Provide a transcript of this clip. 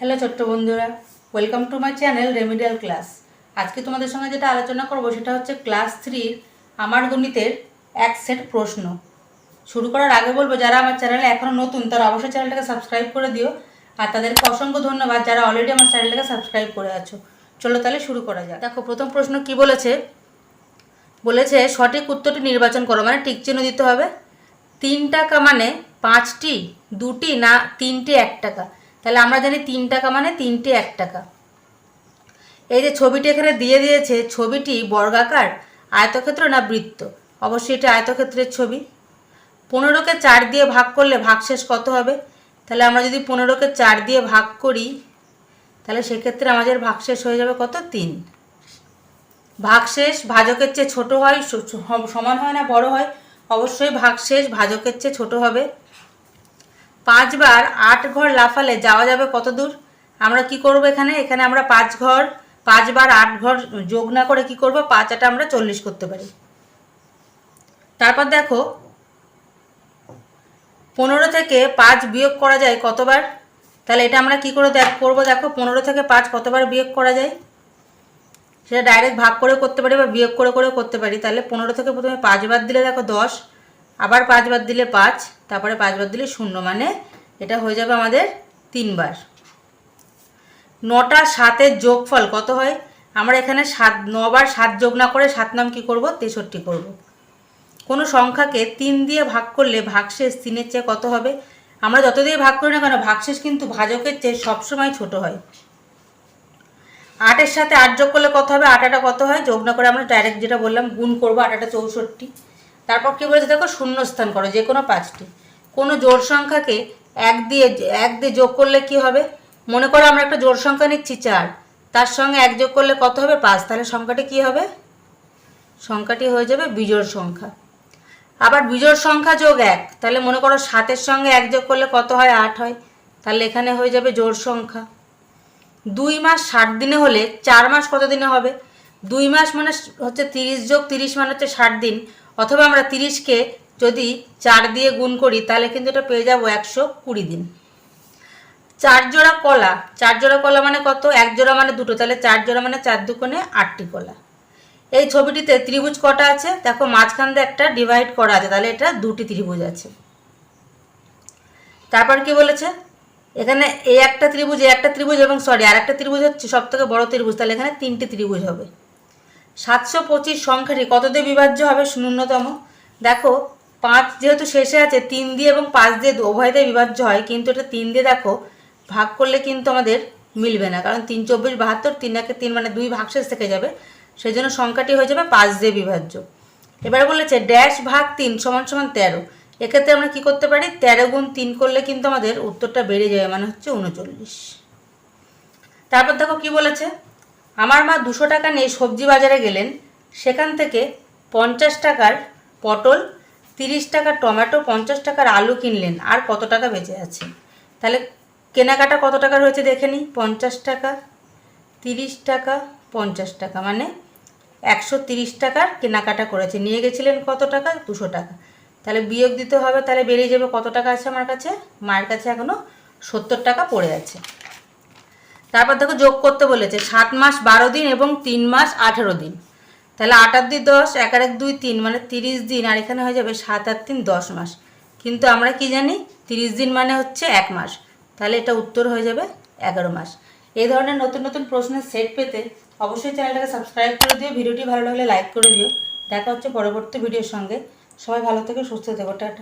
Hello ছোট্ট বন্ধুরা, welcome to my channel remedial class. আজকে তোমাদের সঙ্গে যেটা আলোচনা করব সেটা হচ্ছে ক্লাস 3 আমার গণিতের এক সেট প্রশ্ন। শুরু করার আগে বলবো, যারা আমার চ্যানেলে এখনও নতুন তারা অবশ্যই চ্যানেলটাকে সাবস্ক্রাইব করে দিও, আর তাদেরকে অসংখ্য ধন্যবাদ যারা অলরেডি আমার চ্যানেলটাকে সাবস্ক্রাইব করে আছো। চলো তাহলে শুরু করা যাক। দেখো, প্রথম প্রশ্ন কি বলেছে সঠিক উত্তরটি নির্বাচন করো, মানে টিক চিহ্ন দিতে হবে। 3 টাকা মানে 5টি, 2টি না 3টে 1 টাকা। তাহলে আমরা জানি 3 টাকা মানে 3টে 1 টাকা। এই যে ছবিটি এখানে দিয়ে দিয়েছে, ছবিটি বর্গাকার, আয়তক্ষেত্র না বৃত্ত? অবশ্যই এটা আয়তক্ষেত্রের ছবি। 15কে 4 দিয়ে ভাগ করলে ভাগশেষ কত হবে? তাহলে আমরা যদি 15কে 4 দিয়ে ভাগ করি তাহলে সেক্ষেত্রে আমাদের ভাগশেষ হয়ে যাবে কত? 3। ভাগশেষ ভাজকের চেয়ে ছোট হয়, সমান হয় না বড় হয়? অবশ্যই ভাগশেষ ভাজকের চেয়ে ছোট হবে। 5 বার 8 ঘর লাফালে যাওয়া যাবে কত দূর? আমরা কি করব, এখানে আমরা 5 বার 8 ঘর যোগ না করে কি করব, 5 8 আমরা 40 করতে পারি। তারপর দেখো 15 থেকে 5 বিয়োগ করা যায় কতবার? তাহলে এটা আমরা কি করে করব, দেখো 15 থেকে 5 কতবার বিয়োগ করা যায় সেটা ডাইরেক্ট ভাগ করে করতে পারি বা বিয়োগ করে করতে পারি। তাহলে 15 থেকে প্রথমে 5 বার দিলে দেখো 10, আবার 5 বার দিলে 5, তারপরে 5 বার দিলে 0, মানে এটা হয়ে যাবে আমাদের 3 বার। 9টা 7-এর যোগফল কত হয়? আমরা এখানে 9 বার 7 যোগ না করে 7 নাম কি করব, 63 করব। কোনো সংখ্যাকে 3 দিয়ে ভাগ করলে ভাগশেষ 3-এর চেয়ে কত হবে? আমরা যত দিয়ে ভাগ করি না কেন ভাগশেষ কিন্তু ভাজকের চেয়ে সবসময় ছোট হয়। 8-এর সাথে 8 যোগ করলে কত হবে? 8 কত হয়? যোগ না করে আমরা ডাইরেক্ট যেটা বললাম গুণ করবো। 8 64। তারপর কী বলেছে দেখো, শূন্যস্থান করো যে কোনো 5টি। কোনো জোড় সংখ্যাকে 1 দিয়ে যোগ করলে কি হবে? মনে করো আমরা একটা জোড় সংখ্যা নিচ্ছি 4, তার সঙ্গে 1 যোগ করলে কত হবে? 5। তাহলে সংখ্যাটি কি হবে? সংখ্যাটি হয়ে যাবে বিজোড় সংখ্যা। আবার বিজোড় সংখ্যা যোগ 1, তাহলে মনে করো 7-এর সঙ্গে 1 যোগ করলে কত হয়? 8 হয়। তাহলে এখানে হয়ে যাবে জোড় সংখ্যা। 2 মাস 60 দিনে হলে 4 মাস কত দিনে হবে? 2 মাস মানে হচ্ছে 30 যোগ 30 মানে হচ্ছে 60 দিন, অথবা আমরা 30কে যদি 4 দিয়ে গুণ করি তাহলে কিন্তু এটা পেয়ে যাবো 120 দিন। 4 জোড়া কলা মানে কত? 1 জোড়া মানে 2টো, তাহলে 4 জোড়া মানে 4 দুগুণে 8টি কলা। এই ছবিটিতে ত্রিভুজ কটা আছে? দেখো মাঝখান দিয়ে একটা ডিভাইড করা আছে, তাহলে এটা 2টি ত্রিভুজ আছে। তারপর কি বলেছে, এখানে এই একটা ত্রিভুজ এবং আর একটা ত্রিভুজ হচ্ছে সব থেকে বড় ত্রিভুজ, তাহলে এখানে 3টি ত্রিভুজ হবে। 725 সংখ্যাটি কত দিয়ে বিভাজ্য হবে ন্যূনতম? দেখো 5 যেহেতু শেষে আছে, 3 দিয়ে এবং 5 দিয়ে উভয় দিয়ে বিভাজ্য হয়, কিন্তু এটা 3 দিয়ে দেখো ভাগ করলে কিন্তু আমাদের মিলবে না, কারণ 3 24 72, 3 1 3 মানে 2 ভাগশেষ থেকে যাবে, সেই জন্য সংখ্যাটি হয়ে যাবে 5 দিয়ে বিভাজ্য। এবার বলেছে ড্যাশ ভাগ 3 সমান সমান 13। এক্ষেত্রে আমরা কি করতে পারি, 13 গুণ 3 করলে কিন্তু আমাদের উত্তরটা বেড়ে যাবে, মানে হচ্ছে 39। তারপর দেখো কি বলেছে, আমার মা 200 টাকা নিয়ে সবজি বাজারে গেলেন, সেখান থেকে 50 টাকার পটল, 30 টাকার টমেটো, 50 টাকার আলু কিনলেন, আর কত টাকা বেঁচে আছে? তাহলে কেনাকাটা কত টাকার হয়েছে দেখে নিই। 50 টাকা, 30 টাকা, 50 টাকা, মানে 130 টাকার কেনাকাটা করেছে। নিয়ে গেছিলেন কত টাকা? 200 টাকা। তাহলে বিয়োগ দিতে হবে, তাহলে বেরিয়ে যাবে কত টাকা আছে আমার কাছে? মায়ের কাছে এখনও 70 টাকা পড়ে আছে। তারপর দেখো যোগ করতে বলেছে 7 মাস 12 দিন এবং 3 মাস 18 দিন। তাহলে 8 আর 2 10, 1 আর 1 2 3, মানে 30 দিন, আর এখানে হয়ে যাবে 7 আর 3 10 মাস। কিন্তু আমরা কি জানি 30 দিন মানে হচ্ছে 1 মাস, তাহলে এটা উত্তর হয়ে যাবে 11 মাস। এই ধরনের নতুন নতুন প্রশ্নের সেট পেতে অবশ্যই চ্যানেলটাকে সাবস্ক্রাইব করে দিও, ভিডিওটি ভালো লাগলে লাইক করে দিও। দেখা হচ্ছে পরবর্তী ভিডিওর সঙ্গে। সবাই ভালো থেকো, সুস্থ থেকো, টাটা।